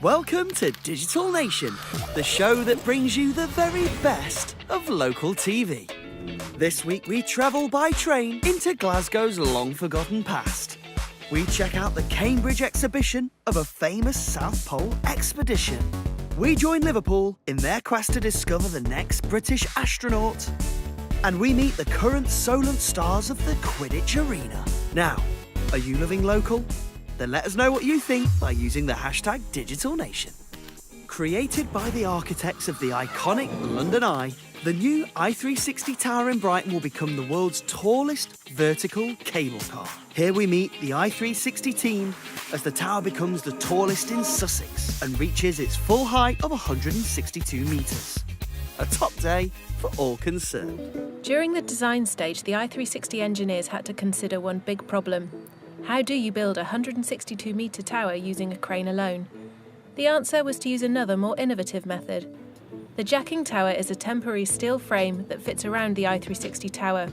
Welcome to Digital Nation, the show that brings you the very best of local TV. This week we travel by train into Glasgow's long-forgotten past. We check out the Cambridge exhibition of a famous South Pole expedition. We join Liverpool in their quest to discover the next British astronaut. And we meet the current Solent stars of the Quidditch arena. Now, are you living local? Then let us know what you think by using the hashtag #DigitalNation. Created by the architects of the iconic London Eye, the new I360 Tower in Brighton will become the world's tallest vertical cable car. Here we meet the I360 team as the tower becomes the tallest in Sussex and reaches its full height of 162 metres. A top day for all concerned. During the design stage, the I360 engineers had to consider one big problem. How do you build a 162-metre tower using a crane alone? The answer was to use another, more innovative method. The jacking tower is a temporary steel frame that fits around the I360 tower.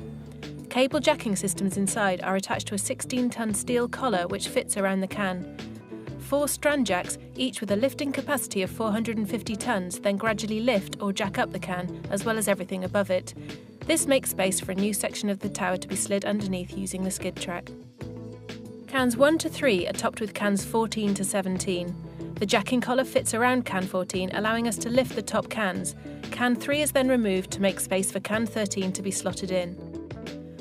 Cable jacking systems inside are attached to a 16-ton steel collar which fits around the can. 4 strand jacks, each with a lifting capacity of 450 tons, then gradually lift or jack up the can, as well as everything above it. This makes space for a new section of the tower to be slid underneath using the skid track. Cans 1 to 3 are topped with cans 14 to 17. The jacking collar fits around can 14, allowing us to lift the top cans. Can 3 is then removed to make space for can 13 to be slotted in.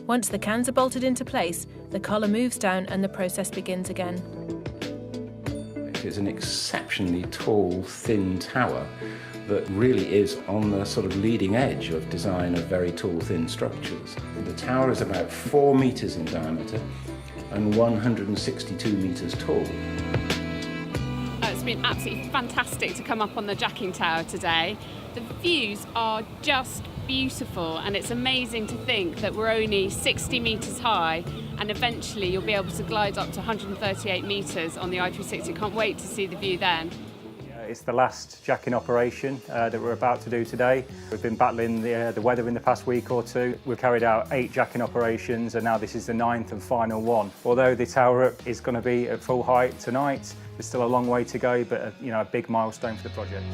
Once the cans are bolted into place, the collar moves down and the process begins again. It is an exceptionally tall, thin tower that really is on the sort of leading edge of design of very tall, thin structures. The tower is about 4 metres in diameter and 162 metres tall. It's been absolutely fantastic to come up on the jacking tower today. The views are just beautiful, and it's amazing to think that we're only 60 metres high and eventually you'll be able to glide up to 138 metres on the I360. Can't wait to see the view then. It's the last jacking operation that we're about to do today. We've been battling the weather in the past week or two. We've carried out 8 jacking operations and now this is the 9th and final one. Although the tower is going to be at full height tonight, there's still a long way to go, but a big milestone for the project.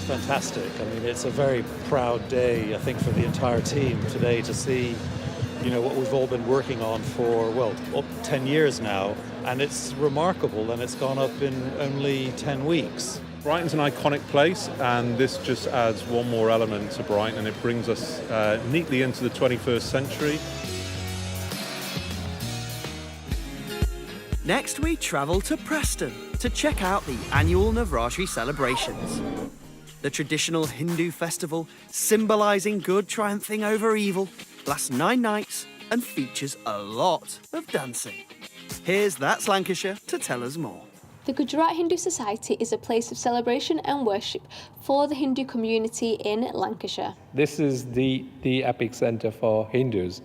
Fantastic. I mean, it's a very proud day, I think, for the entire team today to see, what we've all been working on for, up 10 years now. And it's remarkable, and it's gone up in only 10 weeks. Brighton's an iconic place, and this just adds one more element to Brighton, and it brings us neatly into the 21st century. Next, we travel to Preston to check out the annual Navratri celebrations. The traditional Hindu festival, symbolising good triumphing over evil, lasts 9 nights and features a lot of dancing. Here's That's Lancashire to tell us more. The Gujarat Hindu Society is a place of celebration and worship for the Hindu community in Lancashire. This is the epic centre for Hindus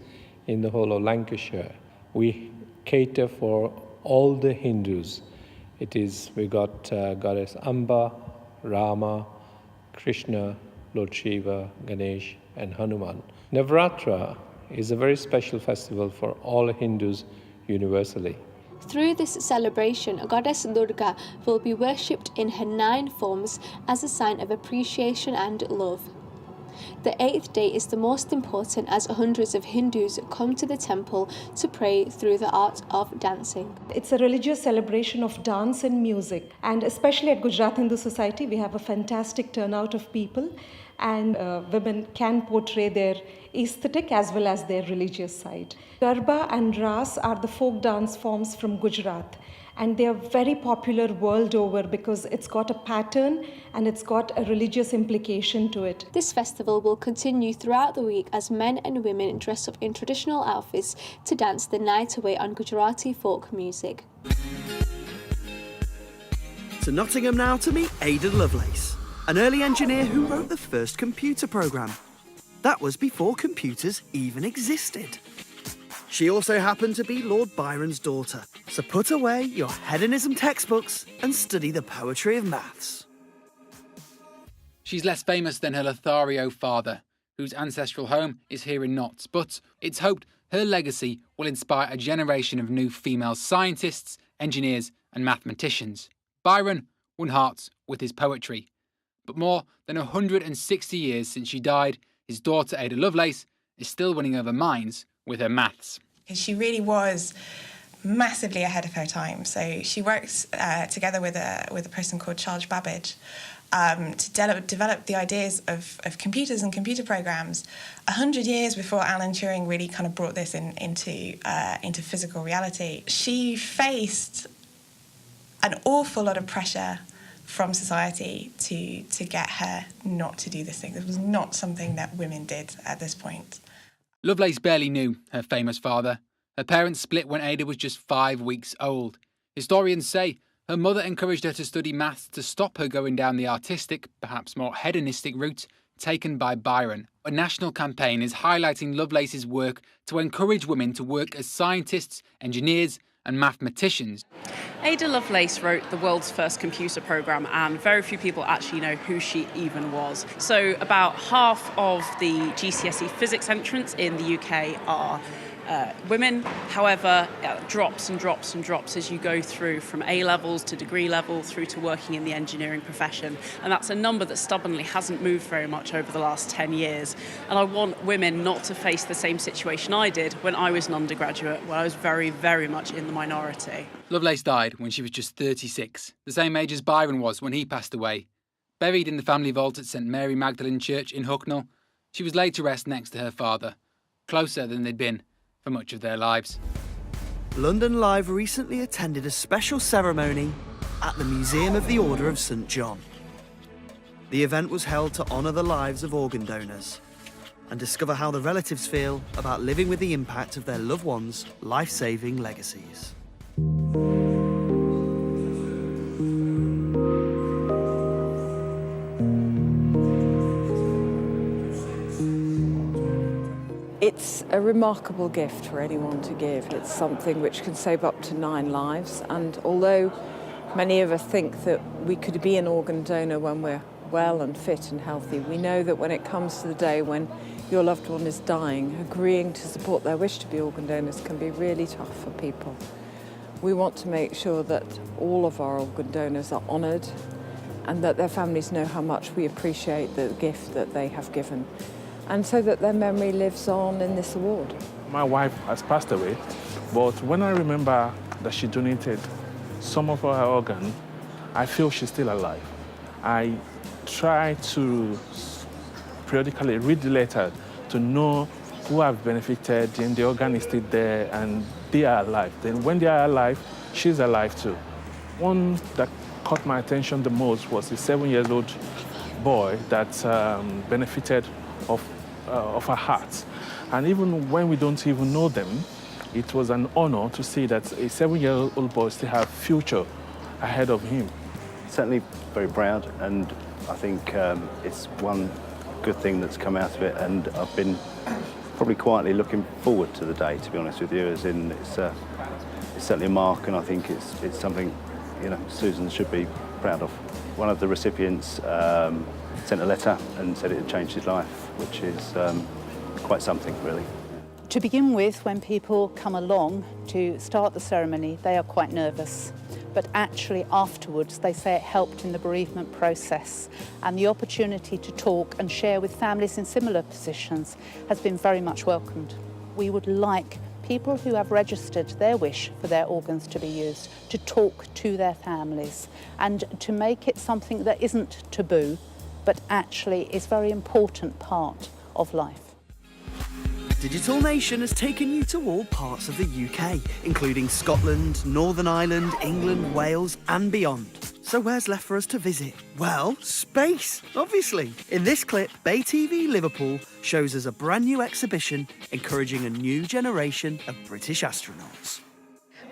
in the whole of Lancashire. We cater for all the Hindus. We got goddess Amba, Rama, Krishna, Lord Shiva, Ganesh and Hanuman. Navratri is a very special festival for all Hindus universally. Through this celebration, Goddess Durga will be worshipped in her 9 forms as a sign of appreciation and love. The 8th day is the most important as hundreds of Hindus come to the temple to pray through the art of dancing. It's a religious celebration of dance and music, and especially at Gujarat Hindu Society we have a fantastic turnout of people, and women can portray their aesthetic as well as their religious side. Garba and Ras are the folk dance forms from Gujarat, and they are very popular world over because it's got a pattern and it's got a religious implication to it. This festival will continue throughout the week as men and women dress up in traditional outfits to dance the night away on Gujarati folk music. To Nottingham now to meet Aidan Lovelace, an early engineer who wrote the first computer programme. That was before computers even existed. She also happened to be Lord Byron's daughter, so put away your hedonism textbooks and study the poetry of maths. She's less famous than her Lothario father, whose ancestral home is here in Notts, but it's hoped her legacy will inspire a generation of new female scientists, engineers and mathematicians. Byron won hearts with his poetry. But more than 160 years since she died, his daughter Ada Lovelace is still winning over minds with her maths. She really was massively ahead of her time. So she works together with a person called Charles Babbage to develop the ideas of computers and computer programs 100 years before Alan Turing really kind of brought this into physical reality. She faced an awful lot of pressure from society to get her not to do this thing. This was not something that women did at this point. Lovelace barely knew her famous father. Her parents split when Ada was just 5 weeks old. Historians say her mother encouraged her to study maths to stop her going down the artistic, perhaps more hedonistic route taken by Byron. A national campaign is highlighting Lovelace's work to encourage women to work as scientists, engineers and mathematicians. Ada Lovelace wrote the world's first computer program, and very few people actually know who she even was. So about half of the GCSE physics entrants in the UK are women. However, it drops and drops and drops as you go through from A levels to degree level through to working in the engineering profession. And that's a number that stubbornly hasn't moved very much over the last 10 years. And I want women not to face the same situation I did when I was an undergraduate, where I was very, very much in the minority. Lovelace died when she was just 36, the same age as Byron was when he passed away. Buried in the family vault at St Mary Magdalene Church in Hucknall, she was laid to rest next to her father, closer than they'd been for much of their lives. London Live recently attended a special ceremony at the Museum of the Order of St John. The event was held to honour the lives of organ donors and discover how the relatives feel about living with the impact of their loved ones' life-saving legacies. It's a remarkable gift for anyone to give. It's something which can save up to 9 lives, and although many of us think that we could be an organ donor when we're well and fit and healthy, we know that when it comes to the day when your loved one is dying, agreeing to support their wish to be organ donors can be really tough for people. We want to make sure that all of our organ donors are honoured and that their families know how much we appreciate the gift that they have given, and so that their memory lives on in this award. My wife has passed away, but when I remember that she donated some of her organ, I feel she's still alive. I try to periodically read the letter to know who have benefited, and the organ is still there and they are alive. Then when they are alive, she's alive too. One that caught my attention the most was a 7-year-old boy that benefited of our hearts. And even when we don't even know them, it was an honor to see that a 7-year-old boy still has future ahead of him. Certainly very proud, and I think it's one good thing that's come out of it, and I've been probably quietly looking forward to the day, to be honest with you, as in it's certainly a mark, and I think it's something, you know, Susan should be proud of. One of the recipients sent a letter and said it had changed his life, which is quite something, really. To begin with, when people come along to start the ceremony, they are quite nervous. But actually afterwards, they say it helped in the bereavement process. And the opportunity to talk and share with families in similar positions has been very much welcomed. We would like people who have registered their wish for their organs to be used to talk to their families and to make it something that isn't taboo, but actually is a very important part of life. Digital Nation has taken you to all parts of the UK, including Scotland, Northern Ireland, England, Wales and beyond. So where's left for us to visit? Well, space, obviously. In this clip, Bay TV Liverpool shows us a brand new exhibition encouraging a new generation of British astronauts.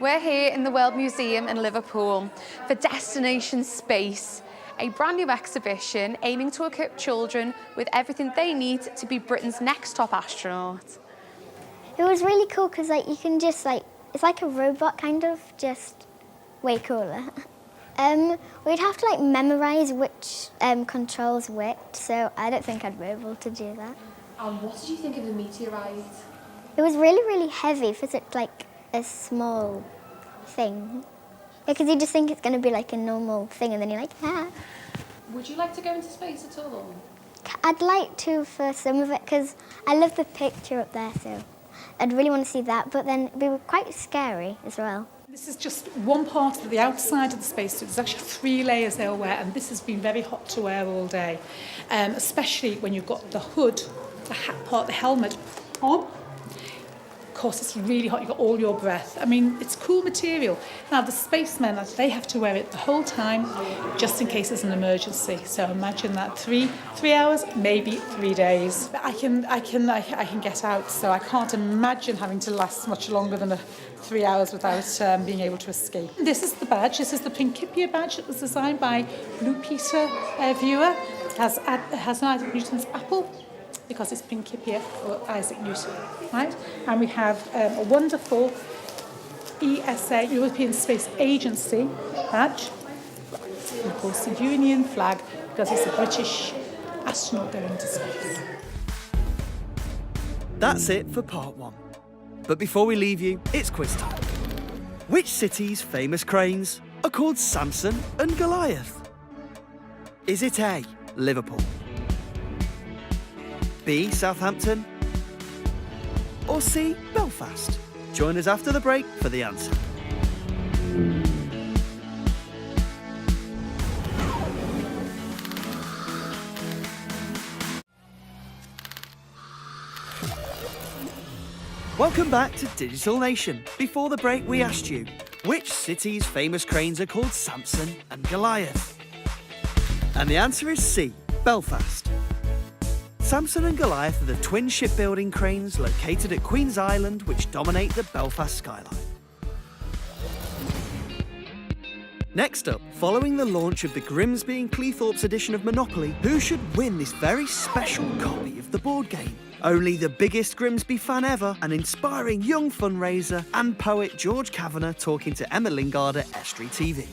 We're here in the World Museum in Liverpool for Destination Space, a brand new exhibition aiming to equip children with everything they need to be Britain's next top astronaut. It was really cool because you can just it's like a robot kind of, just way cooler. We'd have to memorise which controls which, so I don't think I'd be able to do that. And what did you think of the meteorite? It was really, really heavy for such a small thing. Because you just think it's going to be a normal thing, and then you're like, ah. Would you like to go into space at all? I'd like to for some of it, because I love the picture up there, so I'd really want to see that, but then it'd be quite scary as well. This is just one part of the outside of the spacesuit. There's actually 3 layers they'll wear, and this has been very hot to wear all day, especially when you've got the hood, the hat part, the helmet on. Of course, it's really hot. You've got all your breath. I mean, it's cool material. Now, the spacemen, they have to wear it the whole time, just in case there's an emergency. So imagine that 3 hours, maybe 3 days. I can get out, so I can't imagine having to last much longer than 3 hours without being able to escape. This is the badge. This is the Principia badge that was designed by Blue Peter Viewer. It has an Isaac Newton's apple, because it's Principia for Isaac Newton, right? And we have a wonderful ESA, European Space Agency badge. And of course the Union flag, because it's a British astronaut going to space. That's it for part 1. But before we leave you, it's quiz time. Which city's famous cranes are called Samson and Goliath? Is it A, Liverpool? B, Southampton? Or C, Belfast? Join us after the break for the answer. Welcome back to Digital Nation. Before the break, we asked you, which city's famous cranes are called Samson and Goliath? And the answer is C, Belfast. Samson and Goliath are the twin shipbuilding cranes located at Queen's Island, which dominate the Belfast skyline. Next up, following the launch of the Grimsby and Cleethorpes edition of Monopoly, who should win this very special copy of the board game? Only the biggest Grimsby fan ever, an inspiring young fundraiser, and poet George Cavanaugh talking to Emma Lingard at Estuary TV.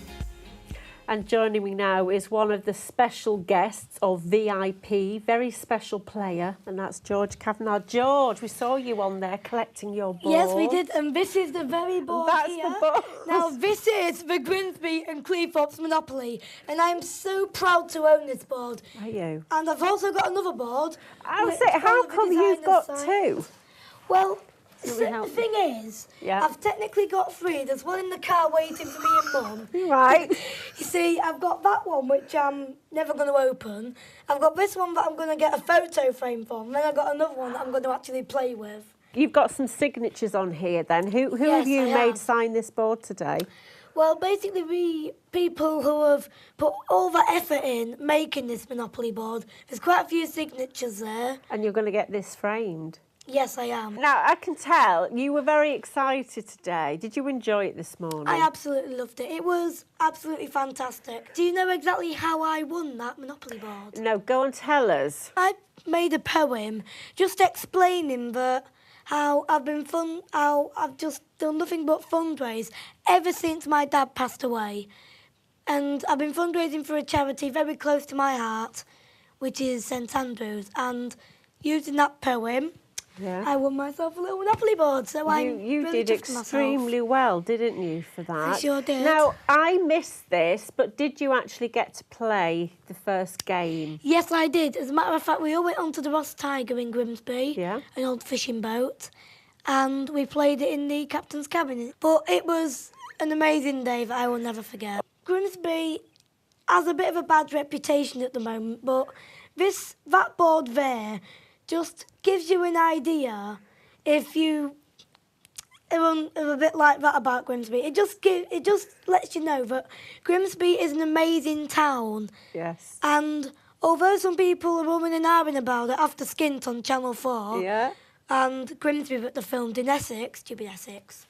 And joining me now is one of the special guests of VIP, very special player, and that's George Cavanaugh. George, we saw you on there collecting your board. Yes, we did, and this is the very board here. The board. Now, this is the Grimsby and Cleethorpes Monopoly, and I'm so proud to own this board. Are you? And I've also got another board. How come you've got 2? Well, the thing is, I've technically got 3. There's one in the car waiting for me and Mum. Right. You see, I've got that one, which I'm never going to open. I've got this one that I'm going to get a photo frame from. And then I've got another one that I'm going to actually play with. You've got some signatures on here then. Who have you made sign this board today? Well, basically, people who have put all the effort in making this Monopoly board. There's quite a few signatures there. And you're going to get this framed? Yes, I am. Now, I can tell you were very excited today. Did you enjoy it this morning? I absolutely loved it. It was absolutely fantastic. Do you know exactly how I won that Monopoly board? No, go and tell us. I made a poem just explaining that how I've just done nothing but fundraise ever since my dad passed away. And I've been fundraising for a charity very close to my heart, which is St Andrews. And using that poem, I won myself a little Monopoly board, so you did extremely well, didn't you, for that? I sure did. Now, I missed this, but did you actually get to play the first game? Yes, I did. As a matter of fact, we all went onto the Ross Tiger in Grimsby, an old fishing boat, and we played it in the captain's cabin. But it was an amazing day that I will never forget. Grimsby has a bit of a bad reputation at the moment, but that board there just gives you an idea if you are a bit like that about Grimsby. It just lets you know that Grimsby is an amazing town. Yes. And although some people are umming and ahhing about it after Skint on Channel 4, and Grimsby that they filmed in Essex, stupid Essex,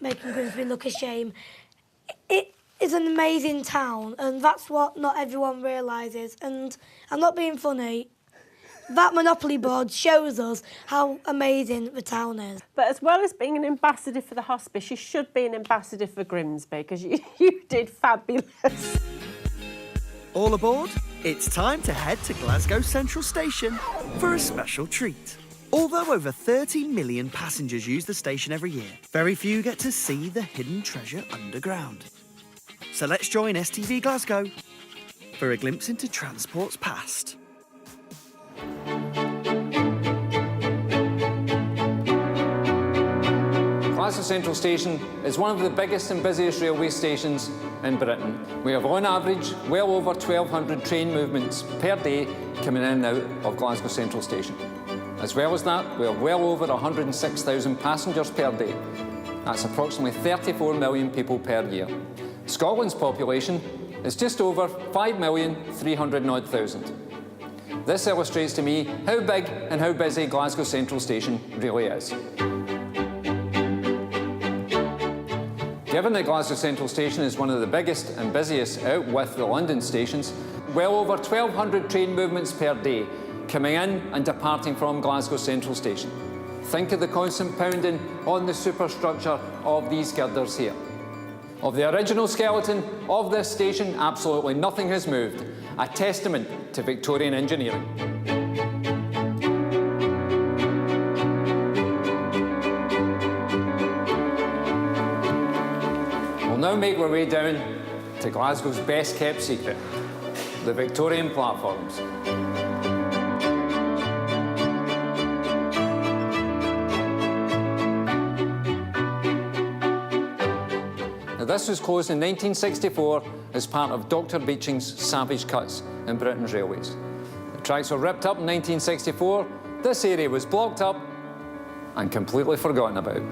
making Grimsby look a shame, is an amazing town, and that's what not everyone realises. And I'm not being funny. That Monopoly board shows us how amazing the town is. But as well as being an ambassador for the hospice, you should be an ambassador for Grimsby, because you did fabulous. All aboard? It's time to head to Glasgow Central Station for a special treat. Although over 30 million passengers use the station every year, very few get to see the hidden treasure underground. So let's join STV Glasgow for a glimpse into transport's past. Glasgow Central Station is one of the biggest and busiest railway stations in Britain. We have on average well over 1,200 train movements per day coming in and out of Glasgow Central Station. As well as that, we have well over 106,000 passengers per day. That's approximately 34 million people per year. Scotland's population is just over 5,300,000. This illustrates to me how big and how busy Glasgow Central Station really is. Given that Glasgow Central Station is one of the biggest and busiest out with the London stations, well over 1,200 train movements per day coming in and departing from Glasgow Central Station. Think of the constant pounding on the superstructure of these girders here. Of the original skeleton of this station, absolutely nothing has moved, a testament to Victorian engineering. We'll now make our way down to Glasgow's best kept secret, the Victorian platforms. This was closed in 1964 as part of Dr. Beeching's Savage Cuts in Britain's railways. The tracks were ripped up in 1964, this area was blocked up and completely forgotten about.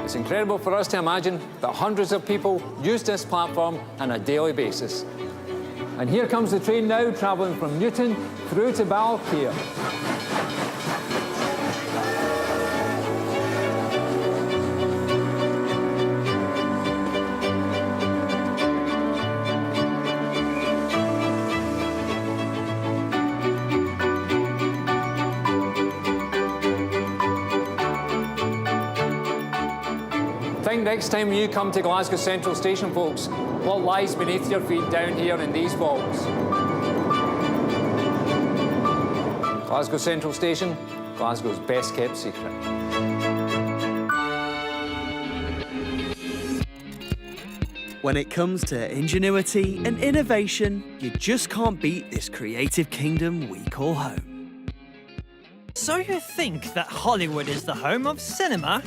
It's incredible for us to imagine that hundreds of people use this platform on a daily basis. And here comes the train now, travelling from Newton through to Balclare. Think next time you come to Glasgow Central Station, folks, what lies beneath your feet down here in these vaults. Glasgow Central Station, Glasgow's best kept secret. When it comes to ingenuity and innovation, you just can't beat this creative kingdom we call home. So you think that Hollywood is the home of cinema?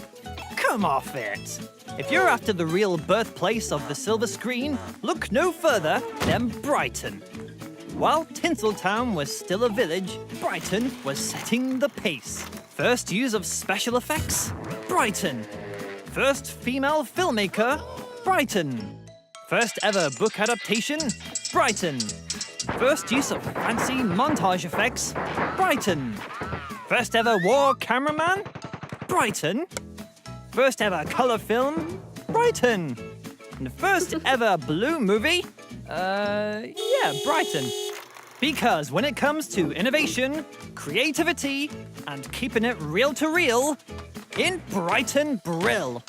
Come off it! If you're after the real birthplace of the silver screen, look no further than Brighton. While Tinseltown was still a village, Brighton was setting the pace. First use of special effects? Brighton. First female filmmaker? Brighton. First ever book adaptation? Brighton. First use of fancy montage effects? Brighton. First ever war cameraman? Brighton. First ever colour film? Brighton. And first ever blue movie? Brighton. Because when it comes to innovation, creativity, and keeping it reel to reel, in Brighton Brill.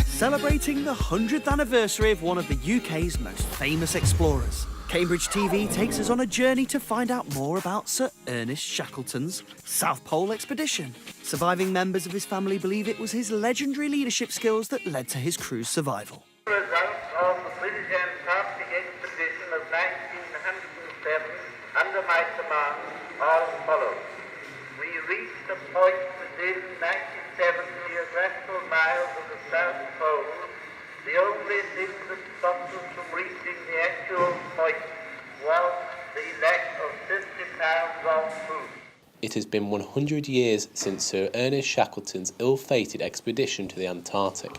Celebrating the 100th anniversary of one of the UK's most famous explorers, Cambridge TV takes us on a journey to find out more about Sir Ernest Shackleton's South Pole expedition. Surviving members of his family believe it was his legendary leadership skills that led to his crew's survival. The results of the British Antarctic expedition of 1907 under my command are as follows. We reached a point within 97 geographical miles of the South Pole. The only thing that stopped us from reaching the actual point was the lack of 50 pounds of food. It has been 100 years since Sir Ernest Shackleton's ill-fated expedition to the Antarctic,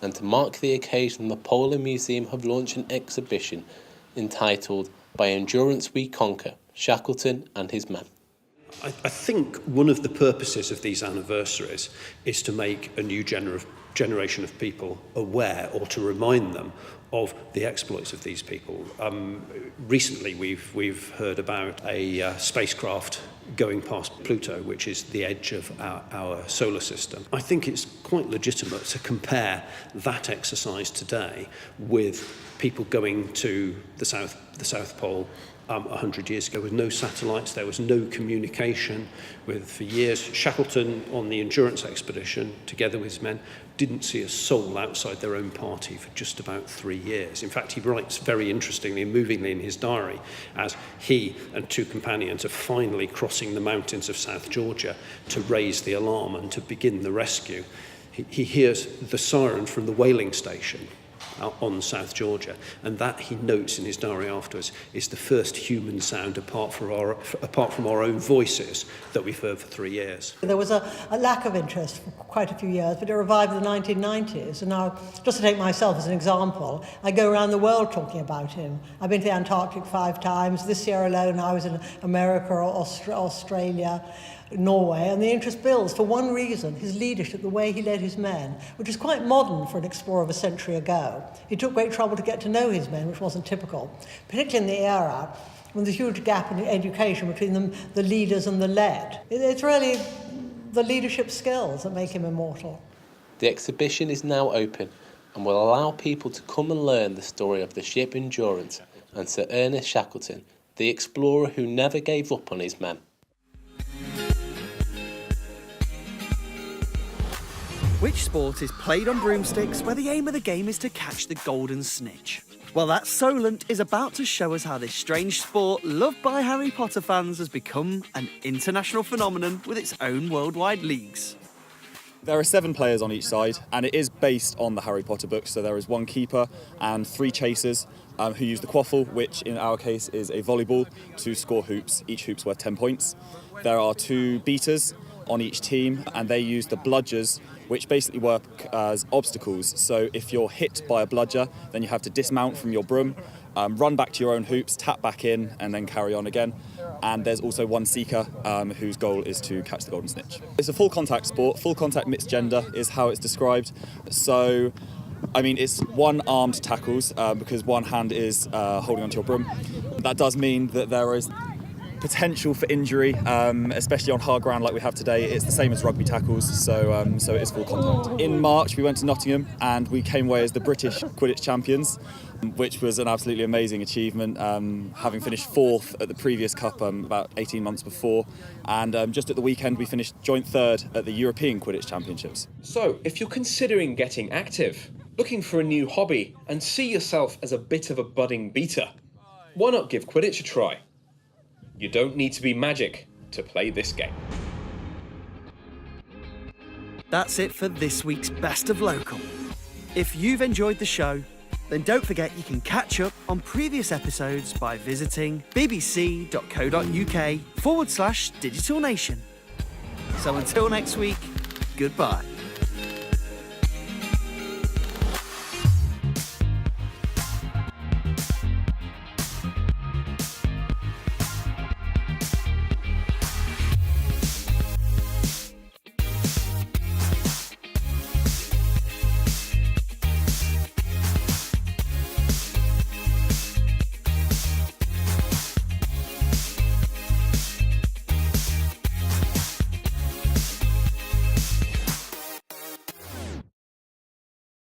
and to mark the occasion the Polar Museum have launched an exhibition entitled By Endurance We Conquer, Shackleton and His Men. I think one of the purposes of these anniversaries is to make a new generation of people aware, or to remind them of the exploits of these people. Recently, we've heard about a spacecraft going past Pluto, which is the edge of our solar system. I think it's quite legitimate to compare that exercise today with people going to the South Pole 100 years ago with no satellites. There was no communication for years. Shackleton, on the Endurance expedition, together with his men, didn't see a soul outside their own party for just about 3 years. In fact, he writes very interestingly and movingly in his diary as he and 2 companions are finally crossing the mountains of South Georgia to raise the alarm and to begin the rescue. He hears the siren from the whaling station on South Georgia, and that, he notes in his diary afterwards, is the first human sound apart from our own voices that we've heard for 3 years. There was a lack of interest for quite a few years, but it revived in the 1990s. And now, just to take myself as an example, I go around the world talking about him. I've been to the Antarctic 5 times. This year alone, I was in America, Australia, Norway, and the interest builds for one reason: his leadership, the way he led his men, which is quite modern for an explorer of a century ago. He took great trouble to get to know his men, which wasn't typical, particularly in the era when there's a huge gap in education between the leaders and the led. It's really the leadership skills that make him immortal. The exhibition is now open and will allow people to come and learn the story of the ship Endurance and Sir Ernest Shackleton, the explorer who never gave up on his men. Which sport is played on broomsticks where the aim of the game is to catch the golden snitch? Well, that Solent is about to show us how this strange sport, loved by Harry Potter fans, has become an international phenomenon with its own worldwide leagues. There are 7 players on each side, and it is based on the Harry Potter books. So there is 1 keeper and 3 chasers who use the quaffle, which in our case is a volleyball, to score hoops. Each hoop's worth 10 points. There are 2 beaters on each team, and they use the bludgers, which basically work as obstacles. So if you're hit by a bludger, then you have to dismount from your broom, run back to your own hoops, tap back in, and then carry on again. And there's also 1 seeker whose goal is to catch the golden snitch. It's a full contact sport. Full contact mixed gender is how it's described. So, I mean, it's 1 armed tackles because 1 hand is holding onto your broom. That does mean that there is potential for injury, especially on hard ground like we have today. It's the same as rugby tackles, so it is full contact. In March, we went to Nottingham and we came away as the British Quidditch champions, which was an absolutely amazing achievement, having finished 4th at the previous Cup about 18 months before. And just at the weekend, we finished joint 3rd at the European Quidditch Championships. So, if you're considering getting active, looking for a new hobby, and see yourself as a bit of a budding beater, why not give Quidditch a try? You don't need to be magic to play this game. That's it for this week's Best of Local. If you've enjoyed the show, then don't forget you can catch up on previous episodes by visiting bbc.co.uk/Digital Nation. So until next week, goodbye.